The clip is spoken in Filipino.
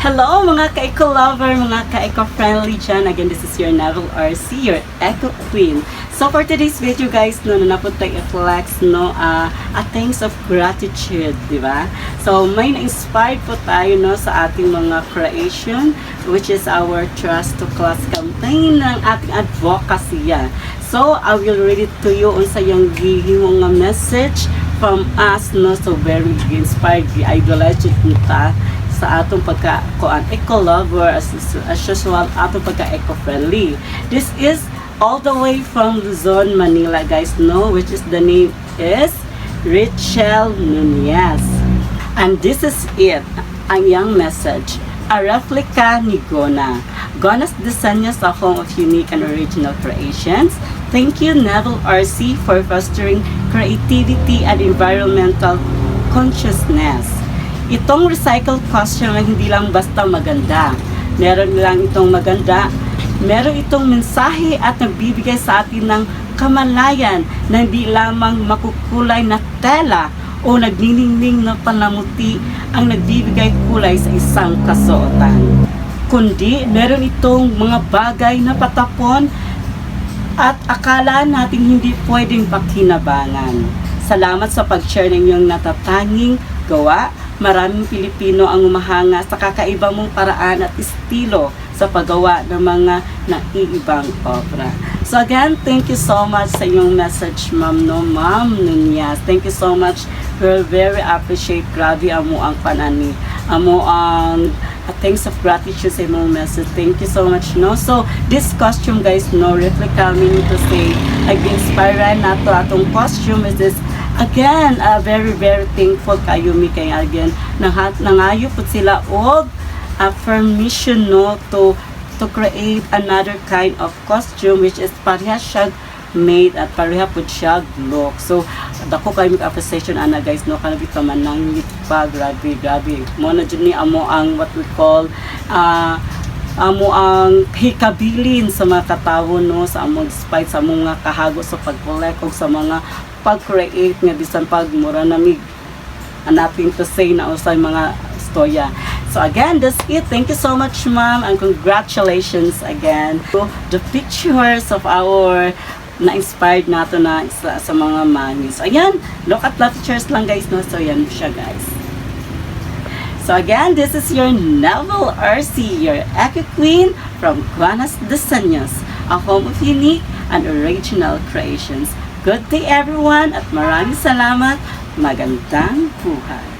Hello mga ka-eco-lover, mga ka-eco-friendly dyan. Again, this is your Neville RC, your Eco Queen. So for today's video guys, napunta i-flex a thanks of gratitude, di ba? So may na-inspired po tayo sa ating mga creation, which is our Trust to Class campaign ng ating advocacy. So I will read it to you sa yung gihimong message from us, so very inspired, idolized nita sa atong pagka-kuan eco-lover as usual, atong pagka-eco-friendly. This is all the way from Luzon, Manila, guys, which is the name is Rachel Nunez. And this is it, ang young message. A replica ni Gona. Gona's Diseños, a home of unique and original creations. Thank you, Neville RC, for fostering creativity and environmental consciousness. Itong recycled costume ay hindi lang basta maganda. Meron lang itong maganda. Meron itong mensahe at nagbibigay sa atin ng kamalayan na hindi lamang makukulay na tela o nagniningning na panamuti ang nagbibigay kulay sa isang kasuotan. Kundi meron itong mga bagay na patapon at akala natin hindi pwedeng pakinabangan. Salamat sa pag-share ng iyong natatanging gawa. Maraming Pilipino ang umahanga sa kakaiba mong paraan at estilo sa paggawa ng mga naiibang obra. So again, thank you so much sa iyong message, Ma'am Nunez. Thank you so much. We're very appreciate. Grabe amo ang panani. Amo ang thanks of gratitude sa iyong message. Thank you so much. So this costume guys, replica, meaning to say, nag-inspire na to atong costume is this. Again, very thankful kayo mi kay again nangayo po sila og permission to create another kind of costume which is pareha siya made at pareha po siya look. So dako kayo mig appreciation ana guys kana bitaw man nang pa grabe mo na jud ni amo ang what we call amo ang hikabilin sa mga katawo sa among despite sa mga kahago sa pag-collect o sa mga pag-create nga bisan pag mura namig anapin to say na usay mga storya. So again, that's it. Thank you so much, ma'am, and congratulations again to the pictures of our na-inspired nato na sa mga manis. Ayan, look at the pictures lang guys, so yan siya guys. So again, this is your Neville RC, your Eco Queen from Gona's Diseños, a home of unique and original creations. Good day everyone at maraming salamat. Magandang buhay.